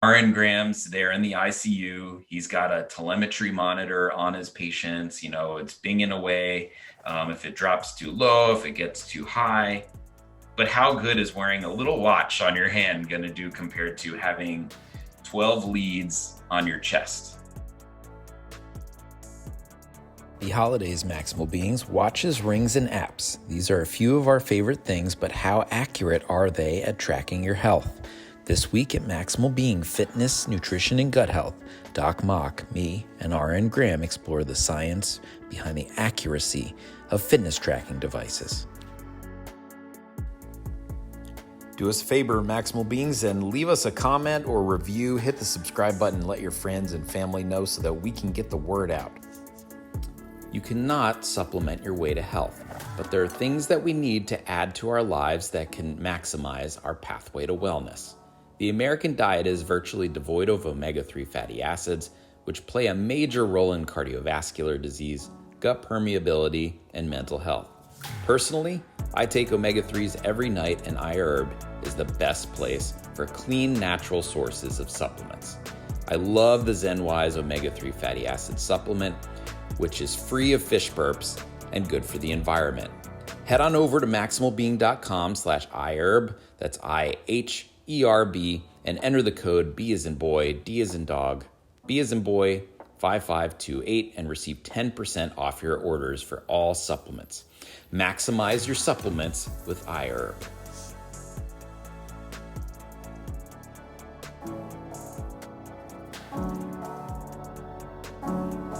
RN Graham's there in the ICU. He's got a telemetry monitor on his patients. It's binging away if it drops too low, if it gets too high. But how good is wearing a little watch on your hand going to do compared to having 12 leads on your chest? The Holidays Maximal Beings, watches, rings, and apps. These are a few of our favorite things, but how accurate are they at tracking your health? This week at Maximal Being Fitness, Nutrition, and Gut Health, Doc Mock, me, and RN Graham explore the science behind the accuracy of fitness tracking devices. Do us a favor, Maximal Beings, and leave us a comment or review. Hit the subscribe button and let your friends and family know so that we can get the word out. You cannot supplement your way to health, but there are things that we need to add to our lives that can maximize our pathway to wellness. The American diet is virtually devoid of omega-3 fatty acids, which play a major role in cardiovascular disease, gut permeability, and mental health. Personally, I take omega-3s every night, and iHerb is the best place for clean, natural sources of supplements. I love the ZenWise omega-3 fatty acid supplement, which is free of fish burps and good for the environment. Head on over to maximalbeing.com/iHerb, that's IHERB, and enter the code B as in boy, D as in dog, B as in boy, 5528 and receive 10% off your orders for all supplements. Maximize your supplements with iHerb.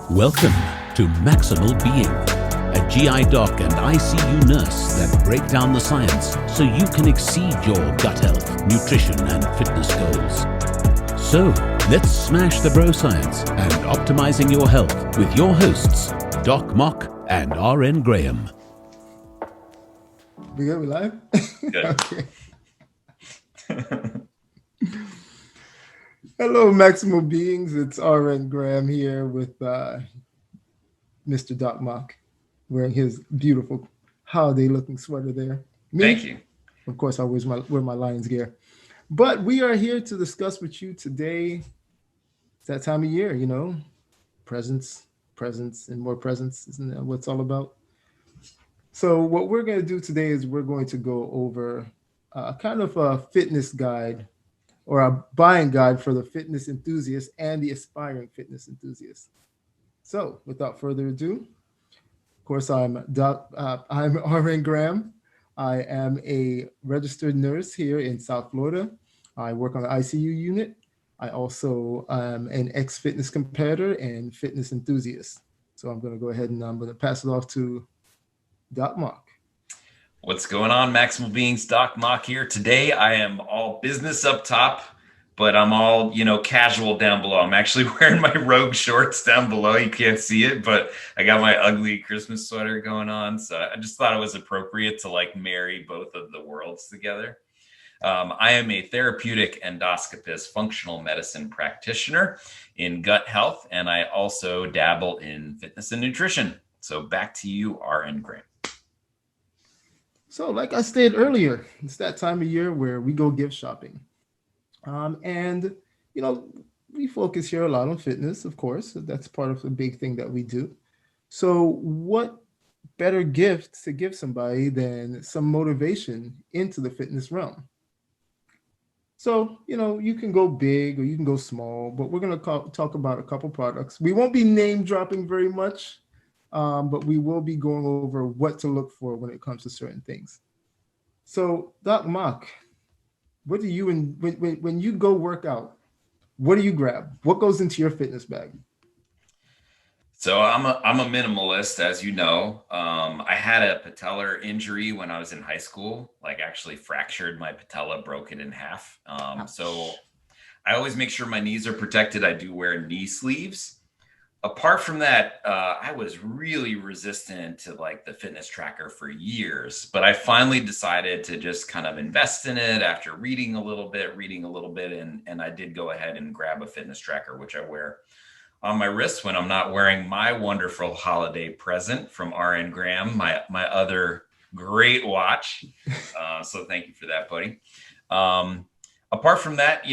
Welcome to Maximal Being, a GI doc and ICU nurse that break down the science so you can exceed your gut health, nutrition, and fitness goals. So, let's smash the broscience and optimizing your health with your hosts, Doc Mock and RN Graham. We good? We live? Good. Okay. Hello, Maximal Beings. It's RN Graham here with Mr. Doc Mock, wearing his beautiful holiday-looking sweater there. Thank you. Of course, I wear my Lions gear. But we are here to discuss with you today. It's that time of year, presents, and more presents. Isn't that what it's all about? So what we're going to do today is we're going to go over kind of a fitness guide or a buying guide for the fitness enthusiast and the aspiring fitness enthusiast. So without further ado, of course, I'm RN Graham. I am a registered nurse here in South Florida. I work on the ICU unit. I also am an ex-fitness competitor and fitness enthusiast. So I'm going to go ahead and I'm going to pass it off to Doc Mock. What's going on, Maximal Beings? Doc Mock here. Today, I am all business up top, but I'm all, casual down below. I'm actually wearing my Rogue shorts down below. You can't see it, but I got my ugly Christmas sweater going on. So I just thought it was appropriate to marry both of the worlds together. I am a therapeutic endoscopist, functional medicine practitioner in gut health, and I also dabble in fitness and nutrition. So back to you, RN Graham. So like I stated earlier, it's that time of year where we go gift shopping. And we focus here a lot on fitness, of course. That's part of the big thing that we do. So what better gift to give somebody than some motivation into the fitness realm? So, you can go big or you can go small, but we're going to talk about a couple products. We won't be name dropping very much. But we will be going over what to look for when it comes to certain things. So, Doc Mock, what do you when you go work out? What do you grab? What goes into your fitness bag? So I'm a minimalist, as you know. I had a patellar injury when I was in high school, actually fractured my patella, broke it in half. So I always make sure my knees are protected. I do wear knee sleeves. Apart from that, I was really resistant to the fitness tracker for years, but I finally decided to just kind of invest in it after reading a little bit, and I did go ahead and grab a fitness tracker, which I wear on my wrist when I'm not wearing my wonderful holiday present from RN Graham, my other great watch. So thank you for that, buddy. Apart from that,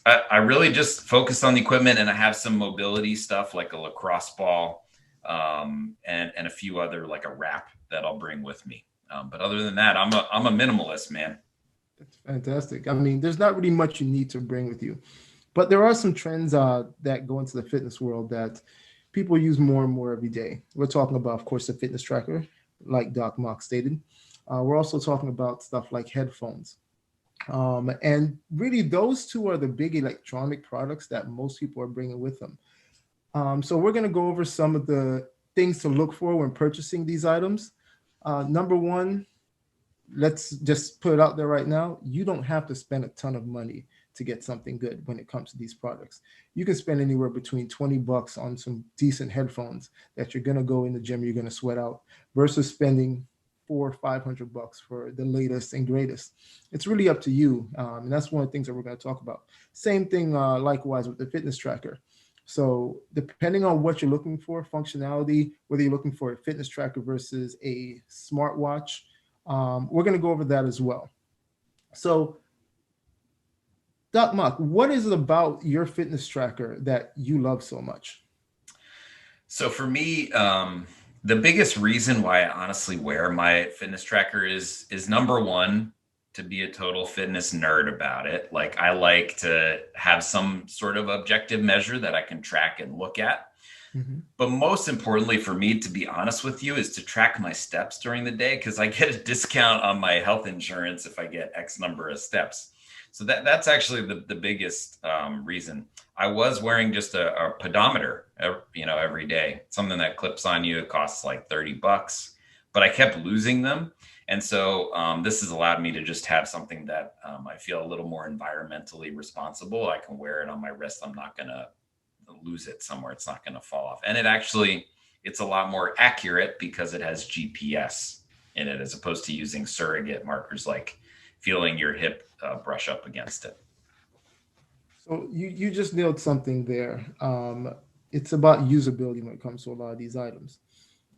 I really just focused on the equipment, and I have some mobility stuff like a lacrosse ball, and a few other, like a wrap that I'll bring with me. But other than that, I'm a minimalist, man. That's fantastic. I mean, there's not really much you need to bring with you, but there are some trends that go into the fitness world that people use more and more every day. We're talking about, of course, the fitness tracker, like Doc Mock stated. We're also talking about stuff like headphones. And really, those two are the big electronic products that most people are bringing with them. So we're going to go over some of the things to look for when purchasing these items. Number one, let's just put it out there right now. You don't have to spend a ton of money to get something good when it comes to these products. You can spend anywhere between $20 on some decent headphones that you're going to go in the gym, you're going to sweat out, versus spending 400 or 500 bucks for the latest and greatest. It's really up to you. And that's one of the things that we're going to talk about. Same thing, likewise, with the fitness tracker. So depending on what you're looking for, functionality, whether you're looking for a fitness tracker versus a smartwatch, we're going to go over that as well. So, Doc Mock, what is it about your fitness tracker that you love so much? So for me, the biggest reason why I honestly wear my fitness tracker is number one, to be a total fitness nerd about it. Like, I like to have some sort of objective measure that I can track and look at. Mm-hmm. But most importantly for me, to be honest with you, is to track my steps during the day, because I get a discount on my health insurance if I get X number of steps. So that's actually the biggest reason. I was wearing just a pedometer, every day, something that clips on you. It costs like $30, but I kept losing them. And so this has allowed me to just have something that I feel a little more environmentally responsible. I can wear it on my wrist. I'm not going to lose it somewhere. It's not going to fall off. And it's a lot more accurate because it has GPS in it, as opposed to using surrogate markers like feeling your hip brush up against it. So you just nailed something there. It's about usability when it comes to a lot of these items.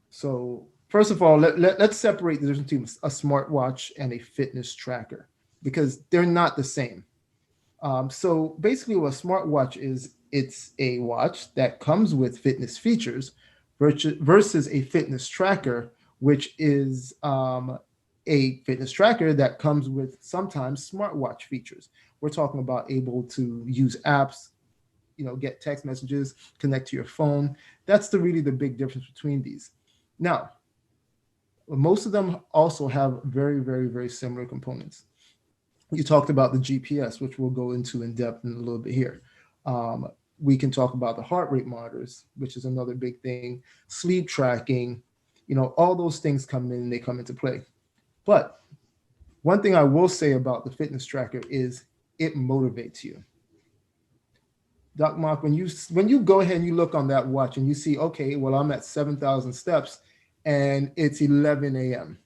So first of all, let's separate the difference between a smartwatch and a fitness tracker, because they're not the same. So basically what a smartwatch is, it's a watch that comes with fitness features versus a fitness tracker, which is a fitness tracker that comes with sometimes smartwatch features. We're talking about able to use apps, get text messages, connect to your phone. That's really the big difference between these. Now, most of them also have very, very, very similar components. You talked about the GPS, which we'll go into in depth in a little bit here. We can talk about the heart rate monitors, which is another big thing, sleep tracking, all those things come in and they come into play. But one thing I will say about the fitness tracker is it motivates you. Doc Mark, when you go ahead and you look on that watch and you see, okay, well, I'm at 7,000 steps and it's 11 a.m.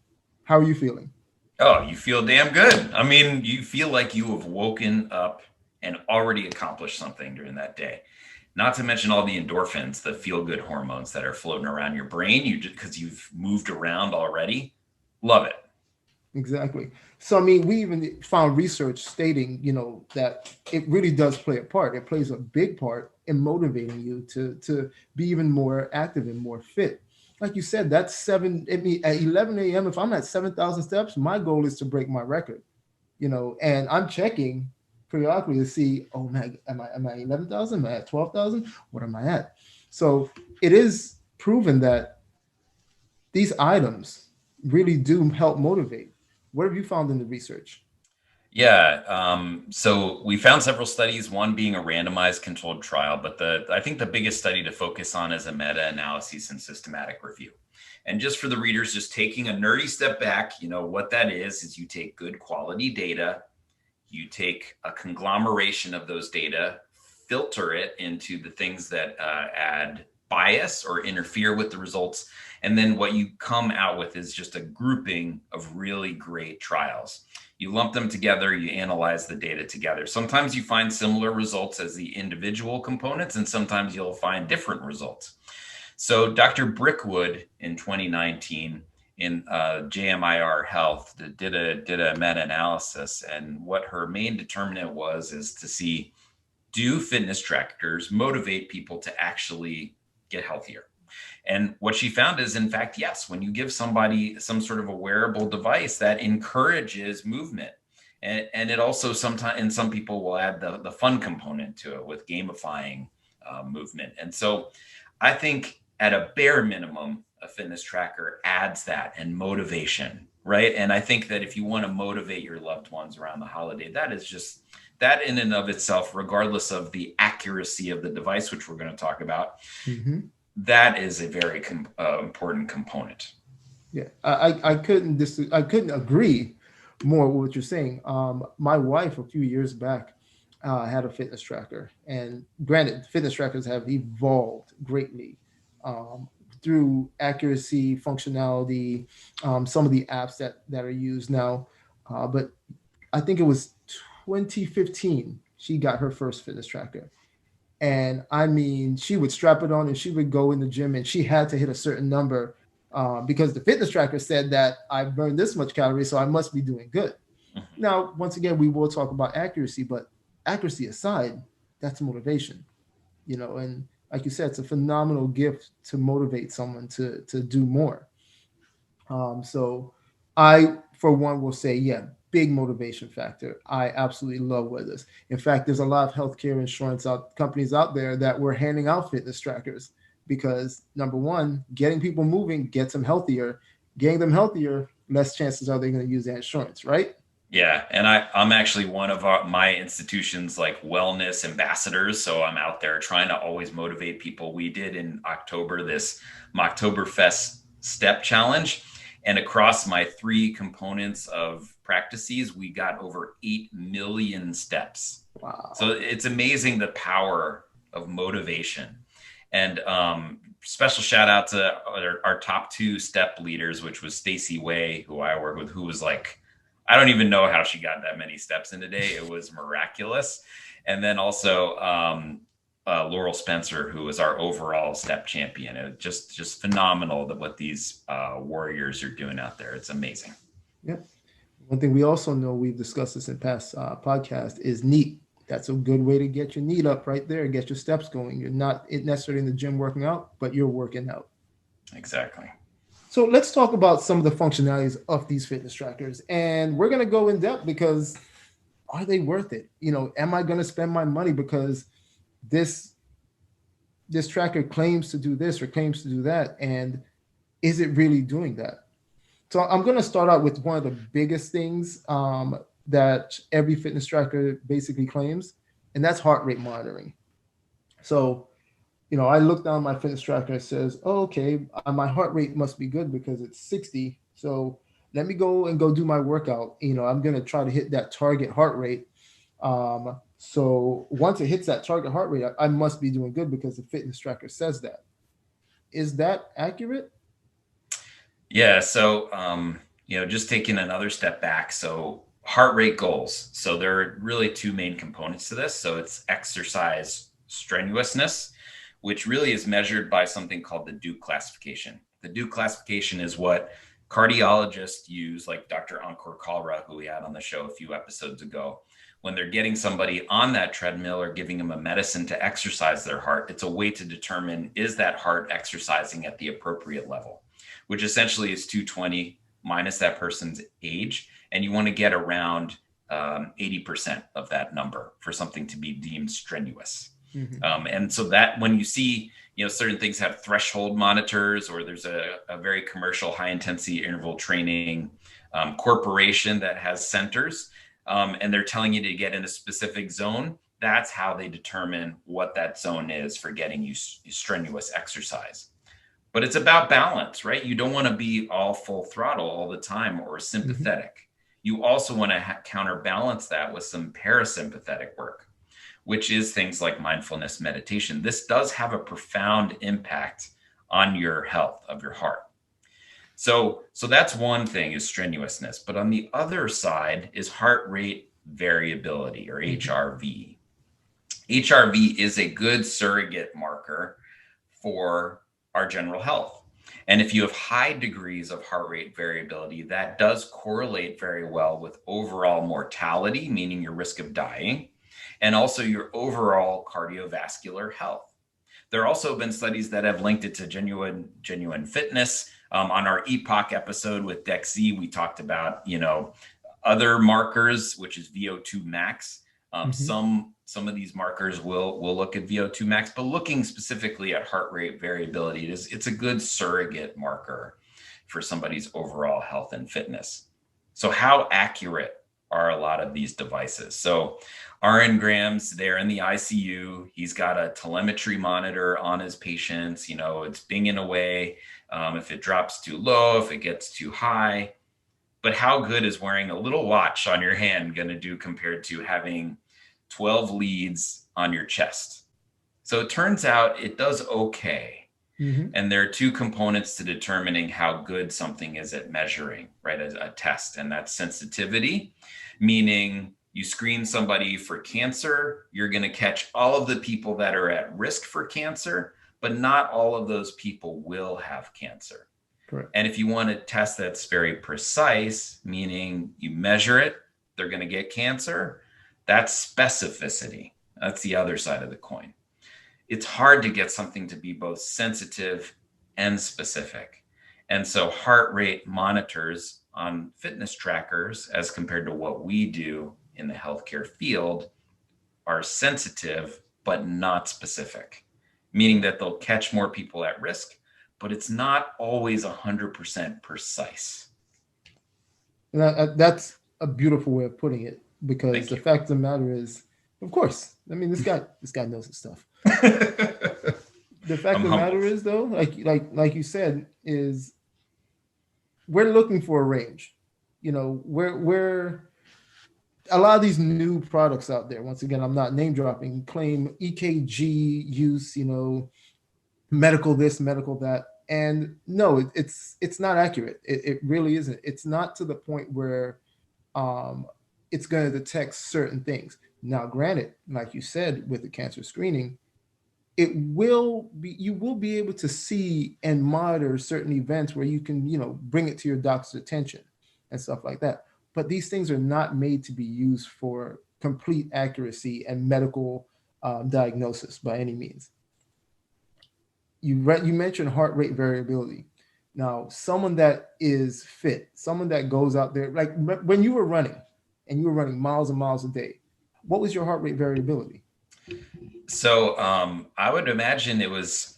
How are you feeling? Oh, you feel damn good. I mean, you feel like you have woken up and already accomplished something during that day. Not to mention all the endorphins, the feel-good hormones that are floating around your brain, because you've moved around already. Love it. Exactly. So, I mean, we even found research stating, that it really does play a part. It plays a big part in motivating you to be even more active and more fit. Like you said, that's at 11 a.m. If I'm at 7,000 steps, my goal is to break my record, and I'm checking periodically to see, oh man, am I 11,000? Am I at 12,000? What am I at? So it is proven that these items really do help motivate. What have you found in the research? Yeah. So we found several studies, one being a randomized controlled trial, but I think the biggest study to focus on is a meta-analysis and systematic review. And just for the readers, just taking a nerdy step back, what that is you take good quality data, you take a conglomeration of those data, filter it into the things that add bias or interfere with the results. And then what you come out with is just a grouping of really great trials. You lump them together, you analyze the data together. Sometimes you find similar results as the individual components, and sometimes you'll find different results. So Dr. Brickwood in 2019 in JMIR Health did a meta-analysis, and what her main determinant is to see do fitness trackers motivate people to actually get healthier? And what she found is, in fact, yes, when you give somebody some sort of a wearable device that encourages movement, and it also sometimes, and some people will add the fun component to it with gamifying movement. And so I think at a bare minimum, a fitness tracker adds that and motivation, right? And I think that if you want to motivate your loved ones around the holiday, that is just that in and of itself, regardless of the accuracy of the device, which we're going to talk about, that is a very important component. Yeah, I couldn't agree more with what you're saying. My wife a few years back had a fitness tracker, and granted, fitness trackers have evolved greatly um, through accuracy, functionality, some of the apps that are used now. But I think it was 2015 she got her first fitness tracker. And I mean, she would strap it on and she would go in the gym and she had to hit a certain number because the fitness tracker said that I burned this much calories, so I must be doing good. Now, once again, we will talk about accuracy, but accuracy aside, that's motivation, and like you said, it's a phenomenal gift to motivate someone to do more. So I, for one, will say, yeah, big motivation factor. I absolutely love with this. In fact, there's a lot of healthcare insurance companies out there that were handing out fitness trackers because number one, getting people moving gets them healthier. Getting them healthier, less chances are they're going to use that insurance, right? Yeah, and I'm actually one of my institution's like wellness ambassadors. So I'm out there trying to always motivate people. We did in October this Mocktoberfest step challenge. And across my three components of practices, we got over 8 million steps. Wow. So it's amazing the power of motivation. And special shout out to our top two step leaders, which was Stacy Way, who I work with, who was like, I don't even know how she got that many steps in a day. It was miraculous. And then also Laurel Spencer, who was our overall step champion. It just phenomenal that what these warriors are doing out there. It's amazing. Yep. One thing we also know, we've discussed this in past podcasts, is NEAT. That's a good way to get your NEAT up right there and get your steps going. You're not necessarily in the gym working out, but you're working out. Exactly. So let's talk about some of the functionalities of these fitness trackers. And we're going to go in depth because are they worth it? Am I going to spend my money because this tracker claims to do this or claims to do that? And is it really doing that? So I'm going to start out with one of the biggest things that every fitness tracker basically claims, and that's heart rate monitoring. So I look down my fitness tracker, it says, oh, okay, my heart rate must be good because it's 60. So let me go do my workout. I'm going to try to hit that target heart rate. So once it hits that target heart rate, I must be doing good because the fitness tracker says that. Is that accurate? Yeah. So, just taking another step back. So heart rate goals. So there are really two main components to this. So it's exercise strenuousness, which really is measured by something called the Duke classification. The Duke classification is what cardiologists use, like Dr. Ankur Kalra, who we had on the show a few episodes ago. When they're getting somebody on that treadmill or giving them a medicine to exercise their heart, it's a way to determine, is that heart exercising at the appropriate level, which essentially is 220 minus that person's age. And you want to get around 80% of that number for something to be deemed strenuous. Mm-hmm. And so that when you see, certain things have threshold monitors, or there's a very commercial high intensity interval training corporation that has centers, and they're telling you to get in a specific zone, that's how they determine what that zone is for getting you strenuous exercise. But it's about balance, right? You don't want to be all full throttle all the time or sympathetic. Mm-hmm. You also want to counterbalance that with some parasympathetic work, which is things like mindfulness meditation. This does have a profound impact on your health of your heart. So that's one thing, is strenuousness. But on the other side is heart rate variability, or HRV. HRV is a good surrogate marker for our general health. And if you have high degrees of heart rate variability, that does correlate very well with overall mortality, meaning your risk of dying, and also your overall cardiovascular health. There have also been studies that have linked it to genuine fitness. On our EPOC episode with Dex Z, we talked about, other markers, which is VO2 max. Some of these markers will look at VO2 max, but looking specifically at heart rate variability, it's a good surrogate marker for somebody's overall health and fitness. So how accurate are a lot of these devices? So RN Graham's there in the ICU. He's got a telemetry monitor on his patients. It's binging away. If it drops too low, if it gets too high. But how good is wearing a little watch on your hand going to do compared to having 12 leads on your chest? So it turns out it does okay. And there are two components to determining how good something is at measuring, right? As a test, and that's sensitivity, meaning you screen somebody for cancer, you're going to catch all of the people that are at risk for cancer, but not all of those people will have cancer. Correct. And if you want a test that's very precise, meaning you measure it, they're going to get cancer, that's specificity. That's the other side of the coin. It's hard to get something to be both sensitive and specific. And so heart rate monitors on fitness trackers, as compared to what we do in the healthcare field, are sensitive, but not specific, meaning that they'll catch more people at risk, but it's not always 100% precise. That's a beautiful way of putting it, because the fact of the matter is, of course, I mean, this guy knows his stuff. The fact of the matter is, though, like you said, is we're looking for a range. We're a lot of these new products out there. Once again, I'm not name dropping. Claim EKG use, medical this, medical that, and no, it's not accurate. It really isn't. It's not to the point where it's going to detect certain things. Now, granted, like you said, with the cancer screening, you will be able to see and monitor certain events where you can, bring it to your doctor's attention and stuff like that. But these things are not made to be used for complete accuracy and medical diagnosis by any means. You mentioned heart rate variability. Now, someone that is fit, someone that goes out there, like when you were running and you were running miles and miles a day, what was your heart rate variability? So I would imagine it was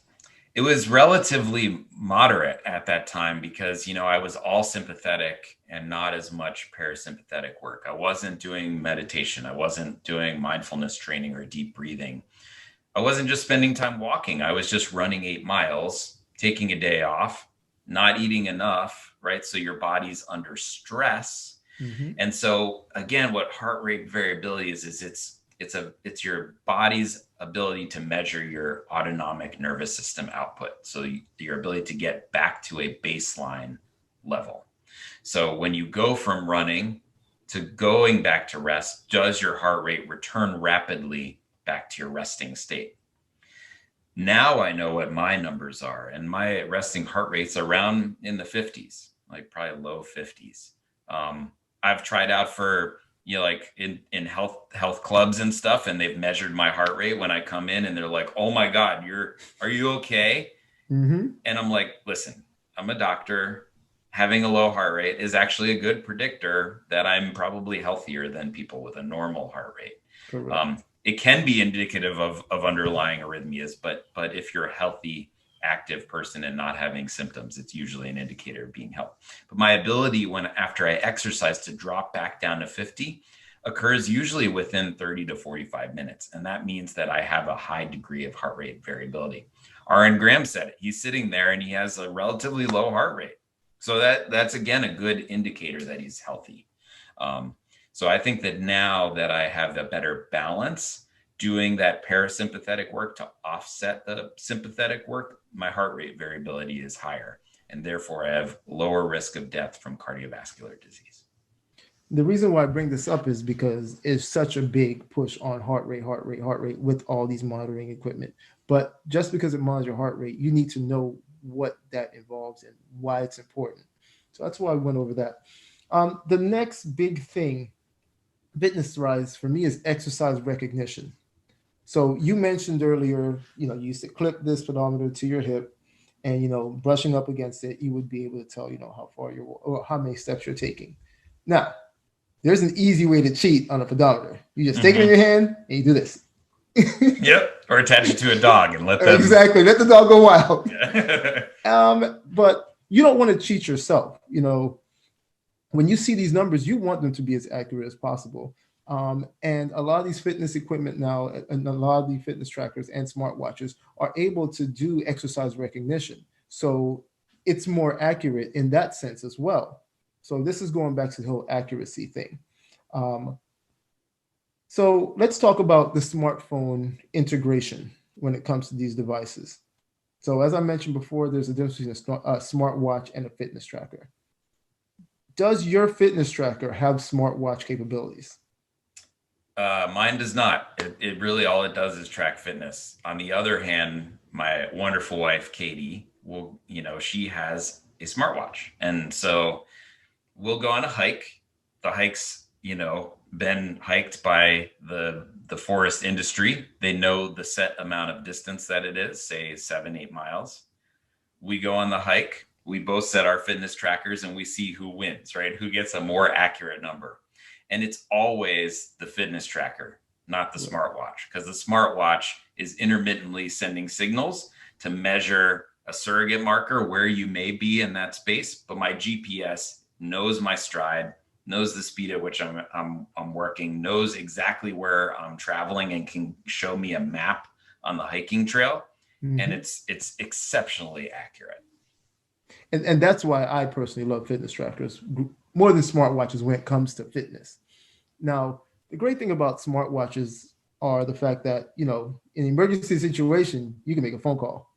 relatively moderate at that time, because, I was all sympathetic and not as much parasympathetic work. I wasn't doing meditation. I wasn't doing mindfulness training or deep breathing. I wasn't just spending time walking. I was just running 8 miles, taking a day off, not eating enough, right? So your body's under stress. And so again, what heart rate variability is it's your body's ability to measure your autonomic nervous system output. So your ability to get back to a baseline level. So when you go from running to going back to rest, does your heart rate return rapidly back to your resting state? Now I know what my numbers are, and my resting heart rate's around in the 50s, like probably low 50s. I've tried out for, like in health clubs and stuff, and they've measured my heart rate when I come in, and they're like, "Oh my God, are you okay?" And I'm like, listen, I'm a doctor. Having a low heart rate is actually a good predictor that I'm probably healthier than people with a normal heart rate. It can be indicative of underlying arrhythmias, but if you're a healthy, active person and not having symptoms, it's usually an indicator of being healthy. But my ability after I exercise to drop back down to 50 occurs usually within 30 to 45 minutes. And that means that I have a high degree of heart rate variability. RN Graham said it. He's sitting there and he has a relatively low heart rate. So that's again a good indicator that he's healthy. So I think that now that I have a better balance, doing that parasympathetic work to offset the sympathetic work, my heart rate variability is higher, and therefore I have lower risk of death from cardiovascular disease. The reason why I bring this up is because it's such a big push on heart rate with all these monitoring equipment. But just because it monitors your heart rate, you need to know what that involves and why it's important. So that's why I went over that. The next big thing fitness rise for me is exercise recognition. So you mentioned earlier, you used to clip this pedometer to your hip, and brushing up against it, you would be able to tell, how far you're or how many steps you're taking. Now, there's an easy way to cheat on a pedometer. You just take it in your hand and you do this. Yep. Or attach it to a dog and let them. Exactly. Let the dog go wild. Yeah. But you don't want to cheat yourself. When you see these numbers, you want them to be as accurate as possible. And a lot of these fitness equipment now, and a lot of the fitness trackers and smartwatches are able to do exercise recognition. So it's more accurate in that sense as well. So this is going back to the whole accuracy thing. So let's talk about the smartphone integration when it comes to these devices. So as I mentioned before, there's a difference between a smartwatch and a fitness tracker. Does your fitness tracker have smartwatch capabilities? Mine does not. It really, all it does is track fitness. On the other hand, my wonderful wife, Katie, she has a smartwatch. And so we'll go on a hike. The hike's, been hiked by the forest industry. They know the set amount of distance that it is, say 7-8 miles. We go on the hike. We both set our fitness trackers and we see who wins, right? Who gets a more accurate number. And it's always the fitness tracker, not the smartwatch, because the smartwatch is intermittently sending signals to measure a surrogate marker where you may be in that space. But my GPS knows my stride, knows the speed at which I'm working, knows exactly where I'm traveling, and can show me a map on the hiking trail. Mm-hmm. And it's exceptionally accurate. And that's why I personally love fitness trackers more than smartwatches when it comes to fitness. Now, the great thing about smartwatches are the fact that, in an emergency situation, you can make a phone call.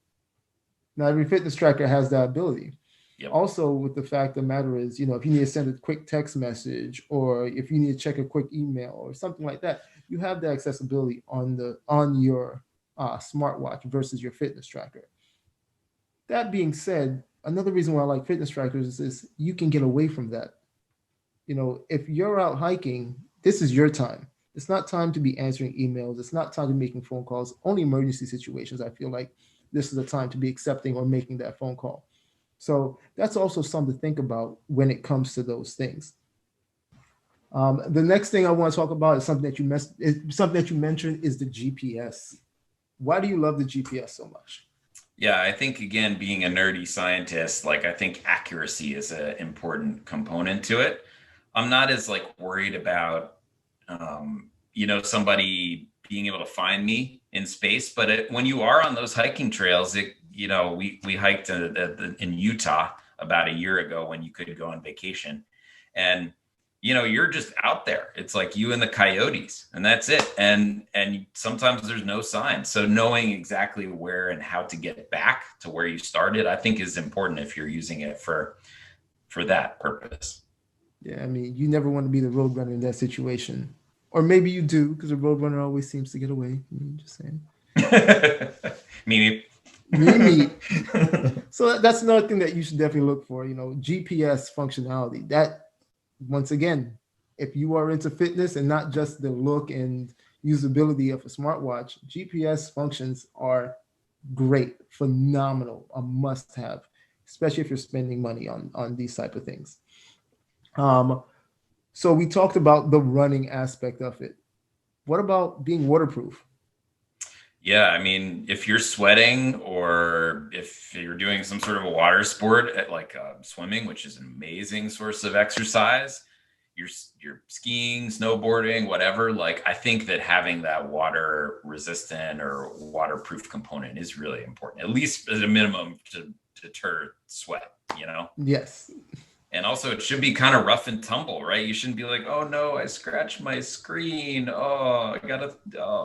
Now, every fitness tracker has that ability. Yep. Also, with the fact of the matter is, if you need to send a quick text message, or if you need to check a quick email or something like that, you have the accessibility on your smartwatch versus your fitness tracker. That being said, another reason why I like fitness trackers is you can get away from that. If you're out hiking, this is your time. It's not time to be answering emails. It's not time to be making phone calls. Only emergency situations, I feel like this is the time to be accepting or making that phone call. So that's also something to think about when it comes to those things. The next thing I want to talk about is something that you mentioned is the GPS. Why do you love the GPS so much? Yeah, I think, again, being a nerdy scientist, I think accuracy is an important component to it. I'm not as worried about, somebody being able to find me in space. But when you are on those hiking trails, we hiked in Utah about a year ago when you could go on vacation, and you're just out there. It's like you and the coyotes, and that's it. And sometimes there's no sign. So knowing exactly where and how to get back to where you started, I think, is important if you're using it for that purpose. Yeah, I mean, you never want to be the roadrunner in that situation. Or maybe you do, because the roadrunner always seems to get away. Just saying. Me. So that's another thing that you should definitely look for, GPS functionality. That, once again, if you are into fitness and not just the look and usability of a smartwatch, GPS functions are great, phenomenal, a must-have, especially if you're spending money on these type of things. So we talked about the running aspect of it. What about being waterproof? Yeah, I mean, if you're sweating or if you're doing some sort of a water sport like swimming, which is an amazing source of exercise, you're skiing, snowboarding, whatever, I think that having that water resistant or waterproof component is really important, at least as a minimum to deter sweat, Yes. And also it should be kind of rough and tumble, right? You shouldn't be like, oh no, I scratched my screen. Oh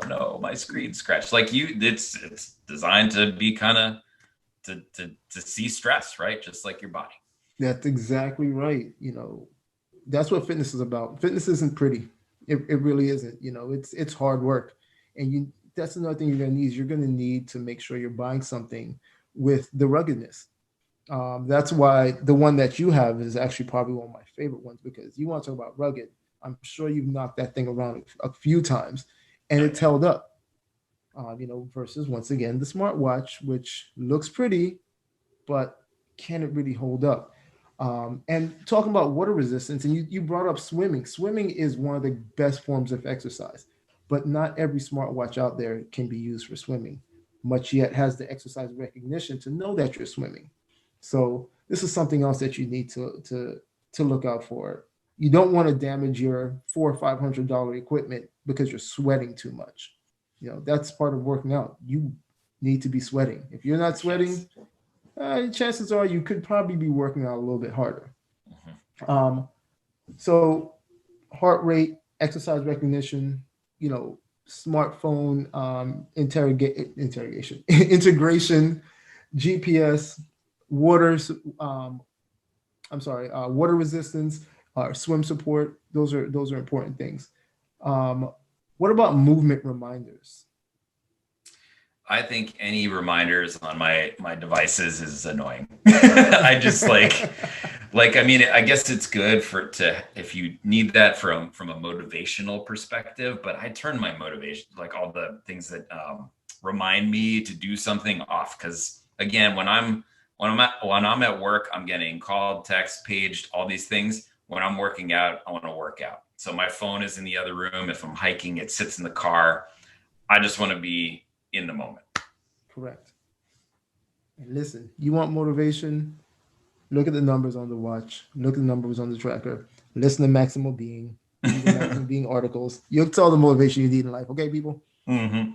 no, my screen scratched. It's designed to be kind of to see stress, right? Just like your body. That's exactly right. That's what fitness is about. Fitness isn't pretty. It really isn't. It's hard work. And that's another thing you're gonna need. You're gonna need to make sure you're buying something with the ruggedness. That's why the one that you have is actually probably one of my favorite ones, because you want to talk about rugged. I'm sure you've knocked that thing around a few times, and it's held up. Versus once again the smartwatch, which looks pretty, but can it really hold up? And talking about water resistance, and you brought up swimming. Swimming is one of the best forms of exercise, but not every smartwatch out there can be used for swimming, much yet has the exercise recognition to know that you're swimming. So this is something else that you need to look out for. You don't want to damage your $400 or $500 equipment because you're sweating too much. That's part of working out. You need to be sweating. If you're not sweating, chances are you could probably be working out a little bit harder. So heart rate, exercise recognition, smartphone integration, GPS, water resistance, swim support. Those are important things. What about movement reminders? I think any reminders on my devices is annoying. I just I mean, I guess it's good if you need that from a motivational perspective, but I turn my motivation, like all the things that remind me to do something, off. Because again, when I'm at work, I'm getting called, text, paged, all these things. When I'm working out, I want to work out. So my phone is in the other room. If I'm hiking, it sits in the car. I just want to be in the moment. Correct. And listen, you want motivation? Look at the numbers on the watch. Look at the numbers on the tracker. Listen to Maximal Being. Read the Maximal Being articles. You'll tell the motivation you need in life. Okay, people. Mm-hmm.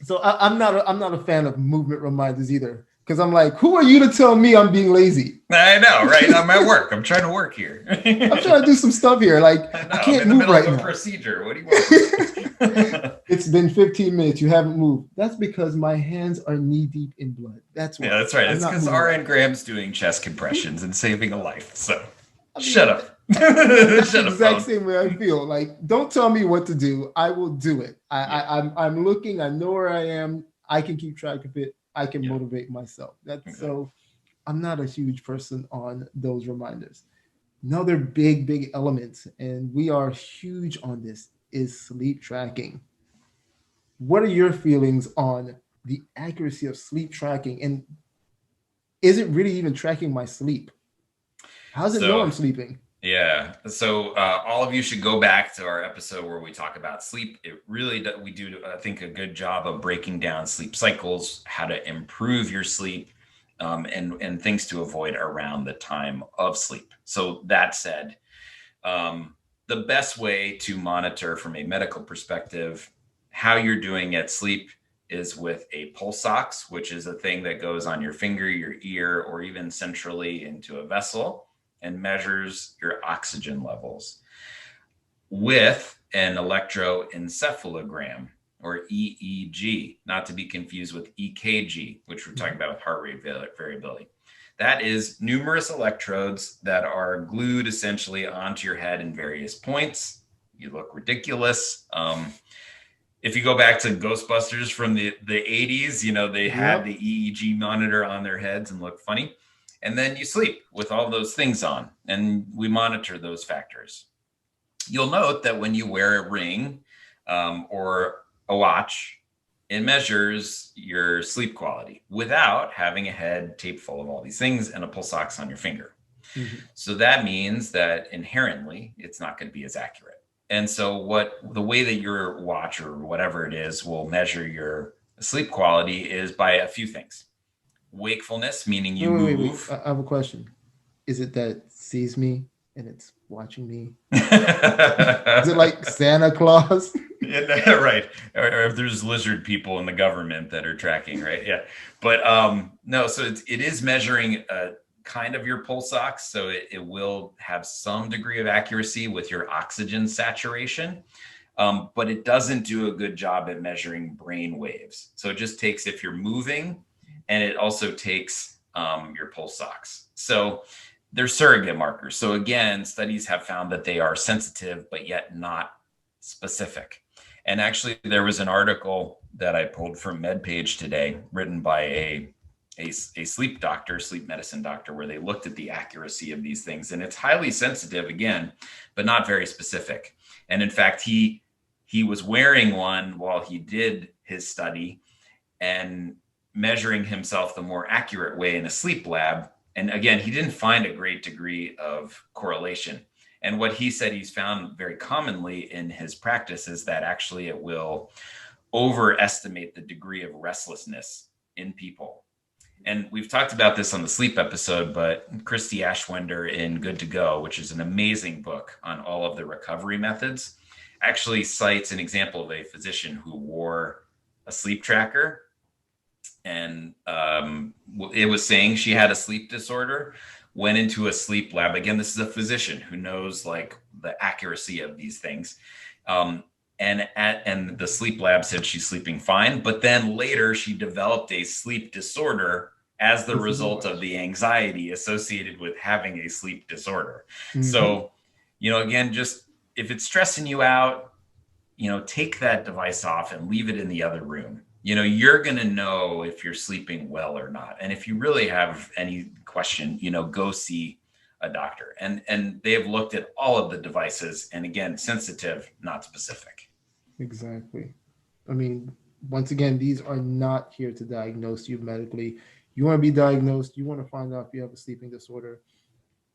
So I'm not a fan of movement reminders either, because I'm like, who are you to tell me I'm being lazy? I know, right? I'm at work. I'm trying to work here. I'm trying to do some stuff here. Like, I can't move right now. Procedure. What do you want? It's been 15 minutes. You haven't moved. That's because my hands are knee deep in blood. That's why. Yeah, that's right. It's because RN Graham's doing chest compressions and saving a life. So shut up. That's the exact same way I feel. Like, don't tell me what to do. I will do it. I'm looking. I know where I am. I can keep track of it. I can motivate myself. So I'm not a huge person on those reminders. Another big element, and we are huge on this, is sleep tracking. What are your feelings on the accuracy of sleep tracking? And is it really even tracking my sleep? How does it know I'm sleeping? Yeah. So all of you should go back to our episode where we talk about sleep. It really we do, I think, a good job of breaking down sleep cycles, how to improve your sleep, and things to avoid around the time of sleep. So that said, the best way to monitor from a medical perspective how you're doing at sleep is with a pulse ox, which is a thing that goes on your finger, your ear, or even centrally into a vessel and measures your oxygen levels, with an electroencephalogram, or EEG, not to be confused with EKG, which we're talking about with heart rate variability. That is numerous electrodes that are glued essentially onto your head in various points. You look ridiculous. If you go back to Ghostbusters from the 80s, they had the EEG monitor on their heads and looked funny. And then you sleep with all those things on, and we monitor those factors. You'll note that when you wear a ring or a watch, it measures your sleep quality without having a head taped full of all these things and a pulse ox on your finger. Mm-hmm. So that means that inherently it's not going to be as accurate. And so the way that your watch or whatever it is will measure your sleep quality is by a few things. Wakefulness, meaning you move. Wait. I have a question. Is it that it sees me and it's watching me? Is it like Santa Claus? Yeah, right. Or if there's lizard people in the government that are tracking, right? Yeah. But no, so it is measuring kind of your pulse ox. So it will have some degree of accuracy with your oxygen saturation. But it doesn't do a good job at measuring brain waves. So it just takes if you're moving, and it also takes your pulse ox. So they're surrogate markers. So again, studies have found that they are sensitive, but yet not specific. And actually, there was an article that I pulled from MedPage today, written by a a sleep doctor, sleep medicine doctor, where they looked at the accuracy of these things. And it's highly sensitive, again, but not very specific. And in fact, he was wearing one while he did his study and measuring himself the more accurate way in a sleep lab. And again, he didn't find a great degree of correlation. And what he said he's found very commonly in his practice is that actually it will overestimate the degree of restlessness in people. And we've talked about this on the sleep episode, but Christy Ashwender in Good to Go, which is an amazing book on all of the recovery methods, actually cites an example of a physician who wore a sleep tracker. And it was saying she had a sleep disorder, went into a sleep lab. Again, this is a physician who knows like the accuracy of these things. And the sleep lab said she's sleeping fine, but then later she developed a sleep disorder as the result of the anxiety associated with having a sleep disorder. Mm-hmm. So, again, just if it's stressing you out, take that device off and leave it in the other room. You're going to know if you're sleeping well or not. And if you really have any question, go see a doctor. And they have looked at all of the devices, and again, sensitive, not specific. Exactly. I mean, once again, these are not here to diagnose you medically. You want to be diagnosed, you want to find out if you have a sleeping disorder,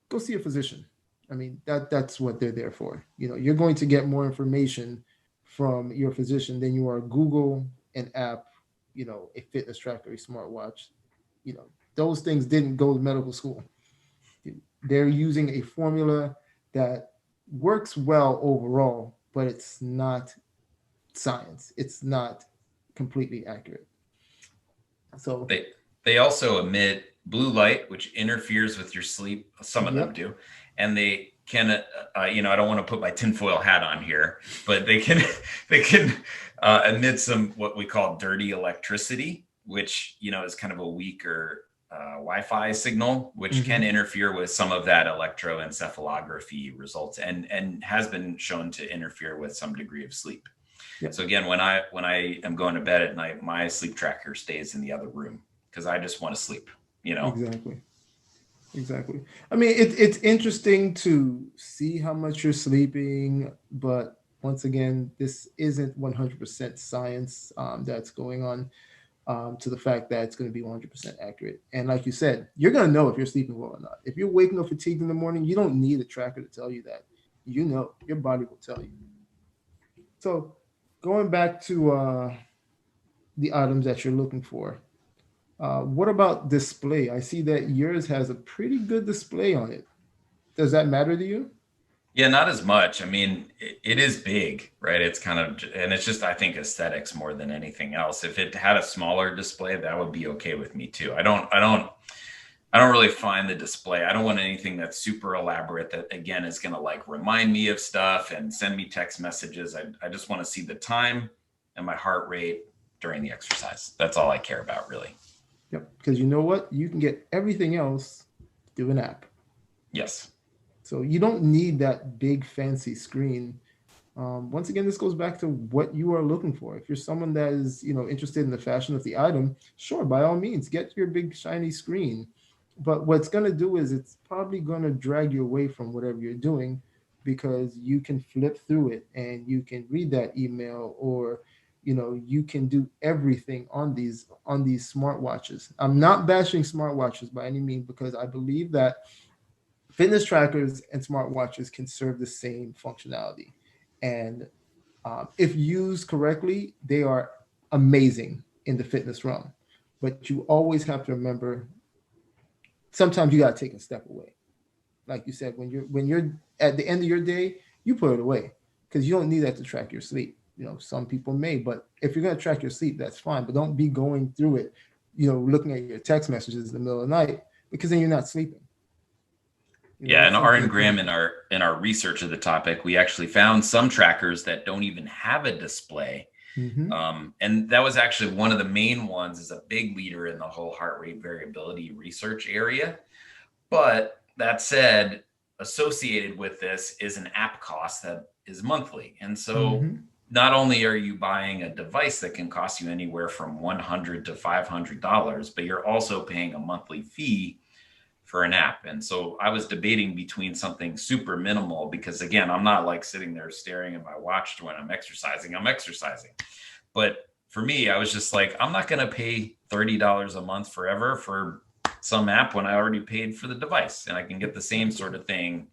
go see a physician. I mean, that's what they're there for. You're going to get more information from your physician than you are Google, an app, a fitness tracker, a smartwatch. Those things didn't go to medical school. They're using a formula that works well overall, but it's not science. It's not completely accurate. So they also emit blue light, which interferes with your sleep. Some of them do. And they can, I don't want to put my tinfoil hat on here, but they can emit some, what we call dirty electricity, which, is kind of a weaker Wi-Fi signal, which can interfere with some of that electroencephalography results and has been shown to interfere with some degree of sleep. Yep. So again, when I am going to bed at night, my sleep tracker stays in the other room because I just want to sleep, Exactly. I mean, it's interesting to see how much you're sleeping, but once again, this isn't 100% science that's going on to the fact that it's going to be 100% accurate. And like you said, you're going to know if you're sleeping well or not. If you're waking up fatigued in the morning, you don't need a tracker to tell you that. Your body will tell you. So going back to the items that you're looking for, what about display? I see that yours has a pretty good display on it. Does that matter to you? Yeah, not as much. I mean, it is big, right? It's kind of, and it's just, I think, aesthetics more than anything else. If it had a smaller display, that would be okay with me too. I don't really find the display. I don't want anything that's super elaborate that, again, is going to like remind me of stuff and send me text messages. I just want to see the time and my heart rate during the exercise. That's all I care about, really. Yep. Because you know what? You can get everything else through an app. Yes. So you don't need that big fancy screen. Once again, this goes back to what you are looking for. If you're someone that is, interested in the fashion of the item, sure, by all means, get your big shiny screen. But what's going to do is it's probably going to drag you away from whatever you're doing because you can flip through it and you can read that email or, you can do everything on these smartwatches. I'm not bashing smartwatches by any means because I believe that fitness trackers and smartwatches can serve the same functionality. And if used correctly, they are amazing in the fitness realm. But you always have to remember, sometimes you got to take a step away. Like you said, when you're at the end of your day, you put it away because you don't need that to track your sleep. Some people may, but if you're going to track your sleep, that's fine. But don't be going through it, looking at your text messages in the middle of the night because then you're not sleeping. Yeah, and Aaron Graham in our research of the topic, we actually found some trackers that don't even have a display. And that was actually one of the main ones, is a big leader in the whole heart rate variability research area. But that said, associated with this is an app cost that is monthly. And so not only are you buying a device that can cost you anywhere from $100 to $500, but you're also paying a monthly fee for an app. And so I was debating between something super minimal, because again, I'm not like sitting there staring at my watch when I'm exercising. But for me, I was just like, I'm not going to pay $30 a month forever for some app when I already paid for the device, and I can get the same sort of thing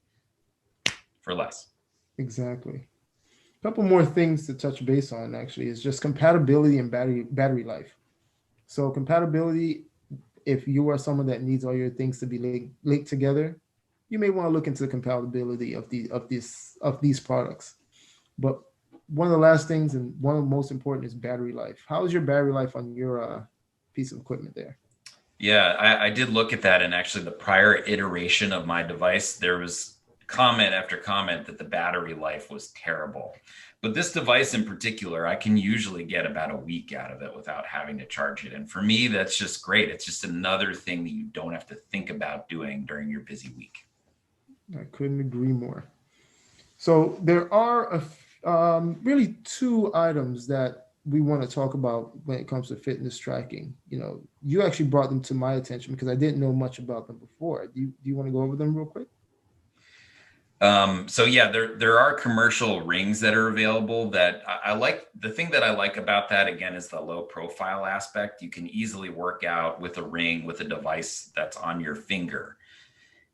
for less. Exactly. A couple more things to touch base on actually is just compatibility and battery life. So compatibility, if you are someone that needs all your things to be linked together, you may want to look into the compatibility of these products. But one of the last things and one of the most important is battery life. How is your battery life on your piece of equipment there? Yeah, I did look at that, and actually the prior iteration of my device, there was comment after comment that the battery life was terrible. But this device in particular, I can usually get about a week out of it without having to charge it. And for me, that's just great. It's just another thing that you don't have to think about doing during your busy week. I couldn't agree more. So there are really two items that we want to talk about when it comes to fitness tracking. You actually brought them to my attention because I didn't know much about them before. Do you want to go over them real quick? So yeah, there are commercial rings that are available that I like. The thing that I like about that, again, is the low profile aspect. You can easily work out with a ring with a device that's on your finger.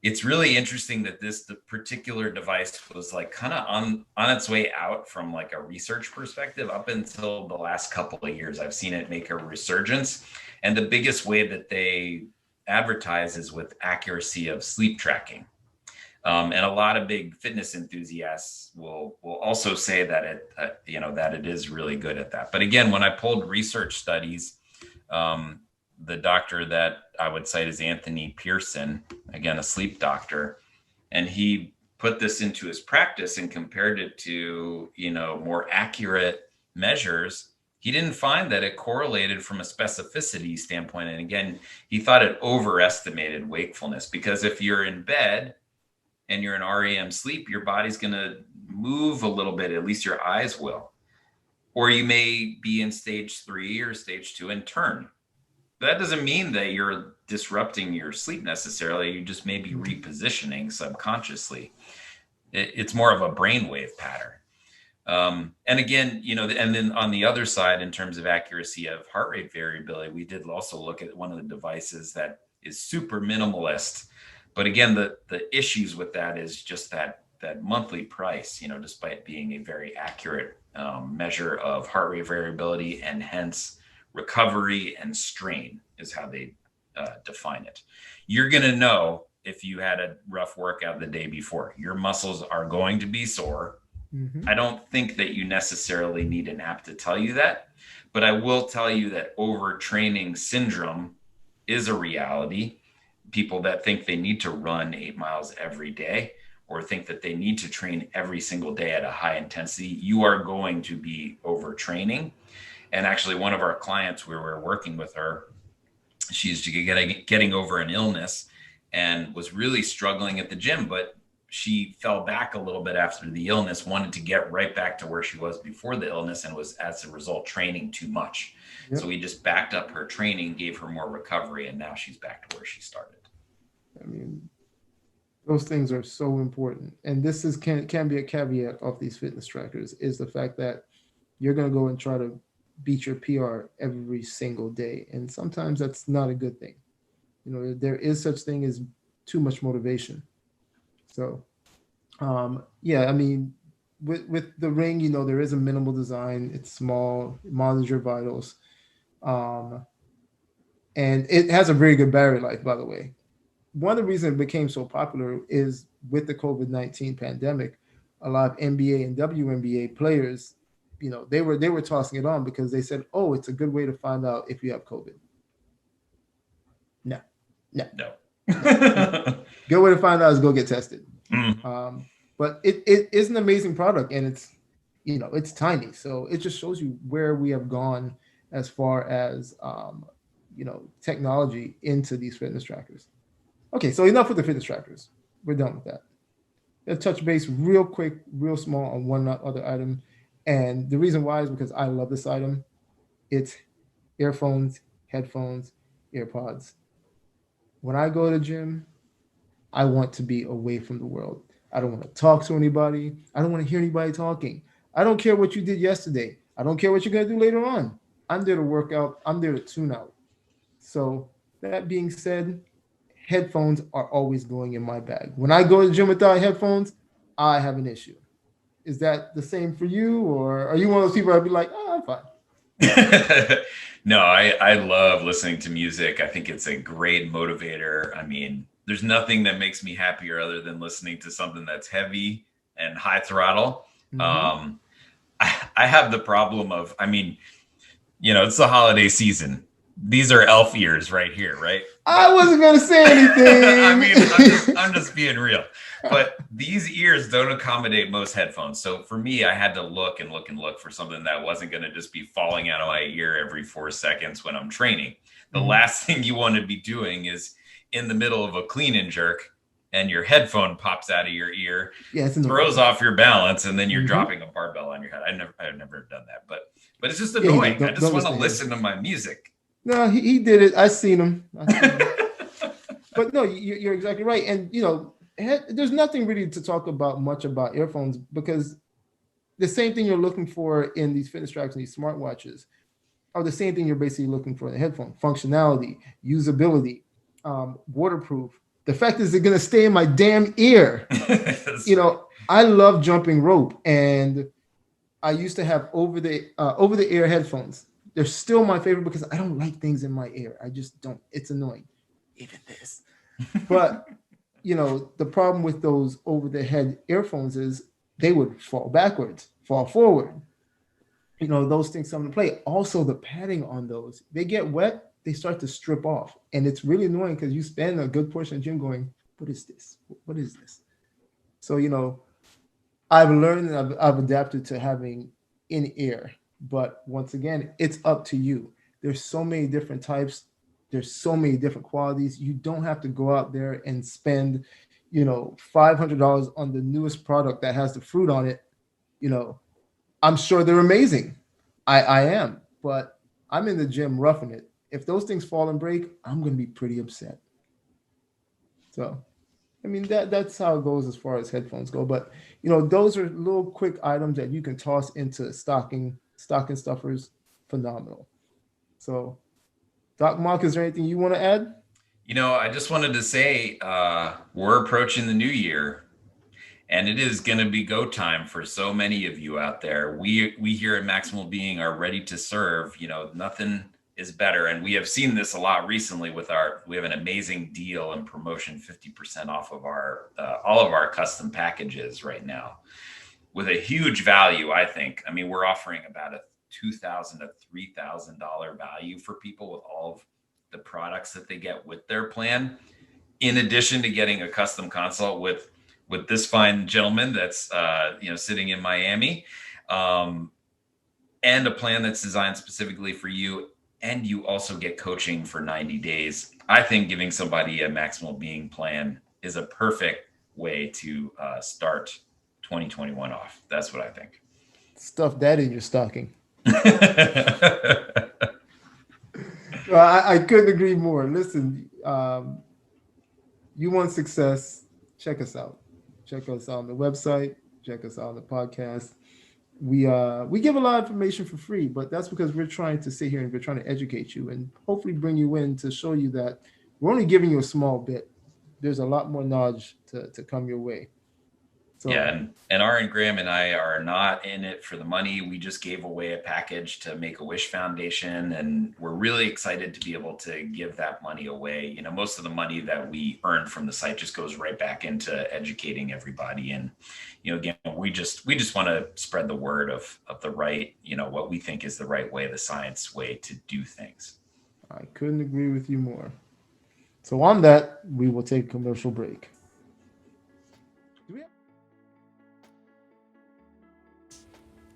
It's really interesting that the particular device was like kind of on its way out from like a research perspective. Up until the last couple of years, I've seen it make a resurgence. And the biggest way that they advertise is with accuracy of sleep tracking. And a lot of big fitness enthusiasts will also say that it is really good at that. But again, when I pulled research studies, the doctor that I would cite is Anthony Pearson, again, a sleep doctor, and he put this into his practice and compared it to, more accurate measures. He didn't find that it correlated from a specificity standpoint. And again, he thought it overestimated wakefulness, because if you're in bed and you're in REM sleep, your body's going to move a little bit, at least your eyes will. Or you may be in stage 3 or stage 2 and turn. That doesn't mean that you're disrupting your sleep necessarily. You just may be repositioning subconsciously. It's more of a brainwave pattern. And again, and then on the other side, in terms of accuracy of heart rate variability, we did also look at one of the devices that is super minimalist. But again, the issues with that is just that monthly price, despite being a very accurate measure of heart rate variability, and hence recovery and strain is how they define it. You're going to know if you had a rough workout the day before. Your muscles are going to be sore. Mm-hmm. I don't think that you necessarily need an app to tell you that, but I will tell you that overtraining syndrome is a reality. People that think they need to run 8 miles every day, or think that they need to train every single day at a high intensity, you are going to be overtraining. And actually, one of our clients, we were working with her, she's getting over an illness and was really struggling at the gym, but she fell back a little bit after the illness, wanted to get right back to where she was before the illness, and was, as a result, training too much. Yep. So we just backed up her training, gave her more recovery, and now she's back to where she started. I mean, those things are so important. And this can be a caveat of these fitness trackers, is the fact that you're going to go and try to beat your PR every single day. And sometimes that's not a good thing. There is such thing as too much motivation. So, yeah, I mean, with the ring, there is a minimal design. It's small, it monitors your vitals. And it has a very good battery life, by the way. One of the reasons it became so popular is with the COVID-19 pandemic, a lot of NBA and WNBA players, they were tossing it on because they said, oh, it's a good way to find out if you have COVID. No. Good way to find out is go get tested. But it is an amazing product, and it's tiny. So it just shows you where we have gone as far as, technology into these fitness trackers. Okay, so enough with the fitness trackers. We're done with that. Let's touch base real quick, real small on one other item. And the reason why is because I love this item. It's earphones, headphones, AirPods. When I go to the gym, I want to be away from the world. I don't want to talk to anybody. I don't want to hear anybody talking. I don't care what you did yesterday. I don't care what you're going to do later on. I'm there to work out. I'm there to tune out. So that being said, headphones are always going in my bag. When I go to the gym without headphones, I have an issue. Is that the same for you, or are you one of those people I'd be like, oh, I'm fine? No, I love listening to music. I think it's a great motivator. I mean, there's nothing that makes me happier other than listening to something that's heavy and high throttle. I have the problem of, I mean, it's the holiday season. These are elf ears right here, right? I wasn't going to say anything. I mean, I'm just being real. But these ears don't accommodate most headphones. So for me, I had to look and look and look for something that wasn't going to just be falling out of my ear every 4 seconds when I'm training. The last thing you want to be doing is in the middle of a clean and jerk and your headphone pops out of your ear, throws off your balance, and then you're dropping a barbell on your head. I've never done that, but it's just annoying. I just want to listen to my music. No, he did it. I seen him. But no, you're exactly right. And, there's nothing really to talk about much about earphones, because the same thing you're looking for in these fitness tracks and these smartwatches are the same thing you're basically looking for in a headphone: functionality, usability, waterproof. The fact is, they're going to stay in my damn ear. I love jumping rope, and I used to have over the ear headphones. They're still my favorite because I don't like things in my ear. I just don't. It's annoying. Even this. But, the problem with those over the head earphones is they would fall backwards, fall forward. Those things come into play. Also, the padding on those, they get wet, they start to strip off. And it's really annoying because you spend a good portion of the gym going, what is this? What is this? So, I've learned and I've adapted to having in-ear. But once again, it's up to you. There's so many different types. There's so many different qualities. You don't have to go out there and spend, $500 on the newest product that has the fruit on it. I'm sure they're amazing. I am, but I'm in the gym roughing it. If those things fall and break, I'm going to be pretty upset. So, I mean, that's how it goes as far as headphones go. But, those are little quick items that you can toss into stocking stuffers. Phenomenal. So, Doc Mock, is there anything you want to add? I just wanted to say we're approaching the new year, and it is going to be go time for so many of you out there. We here at Maximal Being are ready to serve. Nothing is better, and we have seen this a lot recently with we have an amazing deal and promotion, 50% off of our all of our custom packages right now, with a huge value. I think. I mean, we're offering about a $2,000 to $3,000 value for people with all of the products that they get with their plan, in addition to getting a custom consult with this fine gentleman that's sitting in Miami, and a plan that's designed specifically for you. And you also get coaching for 90 days. I think giving somebody a Maximal Being plan is a perfect way to start 2021 off. That's what I think. Stuff that in your stocking. I couldn't agree more. Listen, you want success, check us out. Check us out on the website. Check us out on the podcast. We give a lot of information for free, but that's because we're trying to sit here and we're trying to educate you and hopefully bring you in to show you that we're only giving you a small bit. There's a lot more knowledge to come your way. So, yeah, and Aaron Graham and I are not in it for the money. We just gave away a package to Make-A-Wish Foundation, and we're really excited to be able to give that money away. Most of the money that we earn from the site just goes right back into educating everybody. And, again, we just want to spread the word of the right, what we think is the right way, the science way to do things. I couldn't agree with you more. So on that, we will take a commercial break.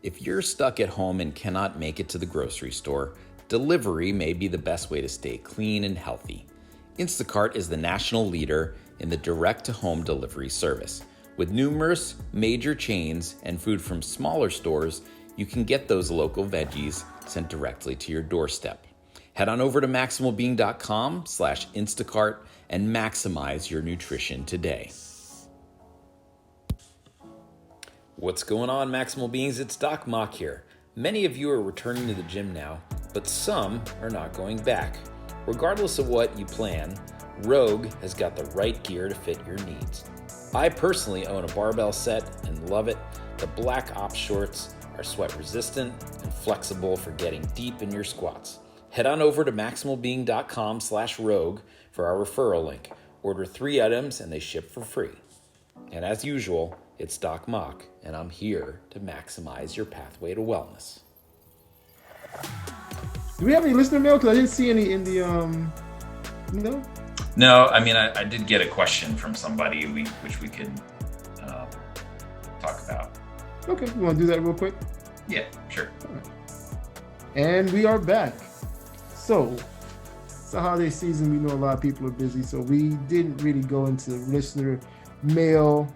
If you're stuck at home and cannot make it to the grocery store, delivery may be the best way to stay clean and healthy. Instacart is the national leader in the direct-to-home delivery service. With numerous major chains and food from smaller stores, you can get those local veggies sent directly to your doorstep. Head on over to maximalbeing.com/Instacart and maximize your nutrition today. What's going on, Maximal Beings? It's Doc Mock here. Many of you are returning to the gym now, but some are not going back. Regardless of what you plan, Rogue has got the right gear to fit your needs. I personally own a barbell set and love it. The Black Ops shorts are sweat resistant and flexible for getting deep in your squats. Head on over to maximalbeing.com/rogue for our referral link. Order 3 items and they ship for free. And as usual, it's Doc Mock, and I'm here to maximize your pathway to wellness. Do we have any listener mail? Because I didn't see any in the no. No, I mean, I did get a question from somebody which we could talk about. Okay, you want to do that real quick? Yeah, sure. All right. And we are back. So it's the holiday season. We know a lot of people are busy, so we didn't really go into listener mail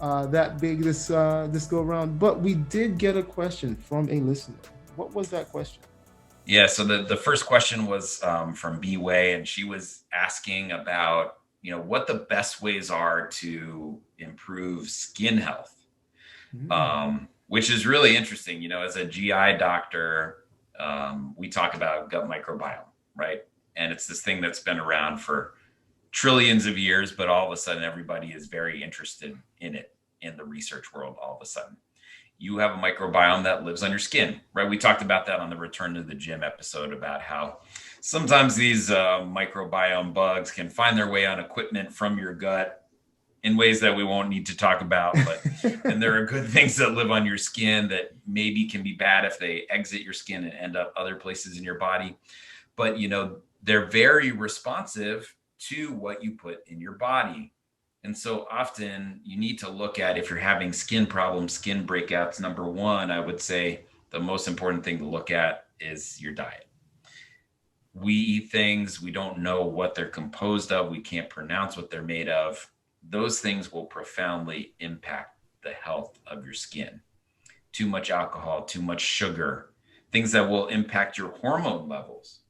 that big this go around. But we did get a question from a listener. What was that question? Yeah, so the first question was from B-Way, and she was asking about, what the best ways are to improve skin health, which is really interesting. As a GI doctor, we talk about gut microbiome, right? And it's this thing that's been around for trillions of years, but all of a sudden everybody is very interested in it in the research world all of a sudden. You have a microbiome that lives on your skin, right? We talked about that on the Return to the Gym episode about how sometimes these microbiome bugs can find their way on equipment from your gut in ways that we won't need to talk about. But and there are good things that live on your skin that maybe can be bad if they exit your skin and end up other places in your body. But, they're very responsive to what you put in your body. And so often you need to look at, if you're having skin problems, skin breakouts, number one, I would say the most important thing to look at is your diet. We eat things, we don't know what they're composed of, we can't pronounce what they're made of. Those things will profoundly impact the health of your skin. Too much alcohol, too much sugar, things that will impact your hormone levels,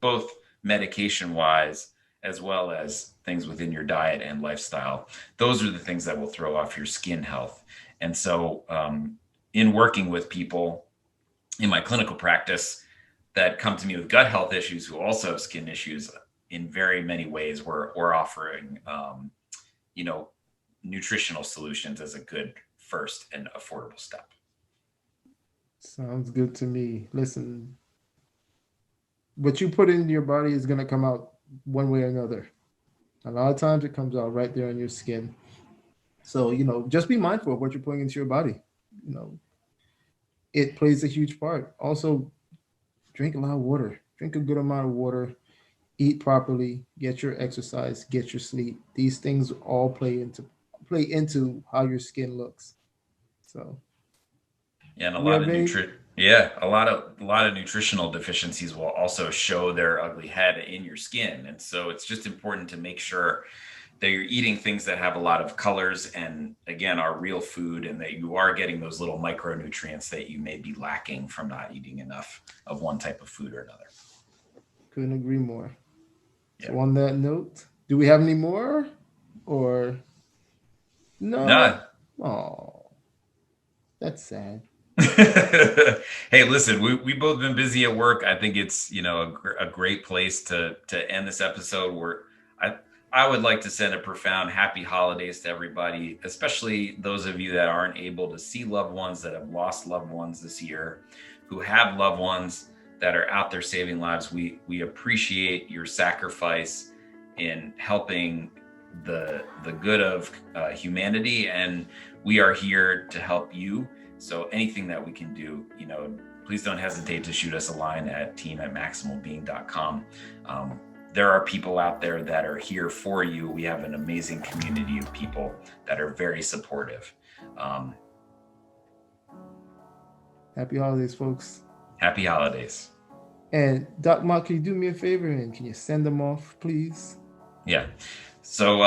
both medication-wise, as well as things within your diet and lifestyle. Those are the things that will throw off your skin health. And so in working with people in my clinical practice that come to me with gut health issues who also have skin issues, in very many ways, we're offering, nutritional solutions as a good first and affordable step. Sounds good to me. Listen, what you put in your body is going to come out one way or another. A lot of times it comes out right there on your skin. So, just be mindful of what you're putting into your body. It plays a huge part. Also, drink a lot of water. Drink a good amount of water. Eat properly. Get your exercise. Get your sleep. These things all play into how your skin looks. So, yeah, and a lot of nutritional deficiencies will also show their ugly head in your skin. And so it's just important to make sure that you're eating things that have a lot of colors and, again, are real food, and that you are getting those little micronutrients that you may be lacking from not eating enough of one type of food or another. Couldn't agree more. Yeah. So on that note, do we have any more or no? None. Oh, that's sad. Hey, listen, we both been busy at work. I think it's a great place to end this episode. Where I would like to send a profound happy holidays to everybody, especially those of you that aren't able to see loved ones, that have lost loved ones this year, who have loved ones that are out there saving lives. We appreciate your sacrifice in helping the good of humanity, and we are here to help you. So anything that we can do, please don't hesitate to shoot us a line at team@maximalbeing.com. There are people out there that are here for you. We have an amazing community of people that are very supportive. Happy holidays, folks. Happy holidays. And Doc Mark, can you do me a favor and can you send them off, please? Yeah. So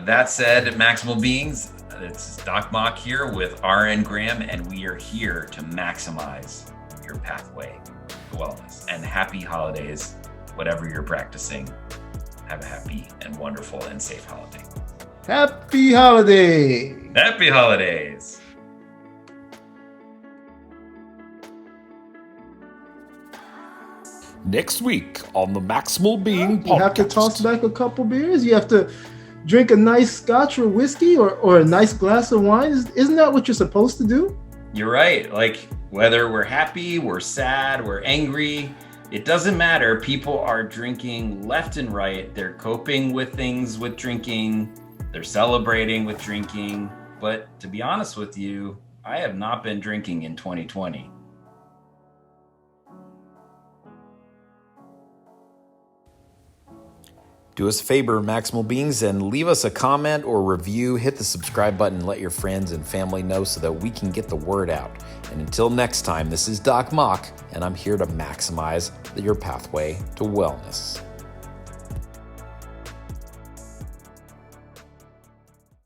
that said, Maximal Beings, it's Doc Mock here with RN Graham, and we are here to maximize your pathway to wellness. And happy holidays, whatever you're practicing. Have a happy and wonderful and safe holiday. Happy holiday! Happy holidays! Next week on the Maximal Being Podcast. You have to toss back a couple beers. You have to drink a nice scotch or whiskey or a nice glass of wine. Isn't that what you're supposed to do? You're right. Like, whether we're happy, we're sad, we're angry, it doesn't matter. People are drinking left and right. They're coping with things with drinking. They're celebrating with drinking. But to be honest with you, I have not been drinking in 2020. Do us a favor, Maximal Beings, and leave us a comment or review. Hit the subscribe button and let your friends and family know so that we can get the word out. And until next time, this is Doc Mock, and I'm here to maximize your pathway to wellness.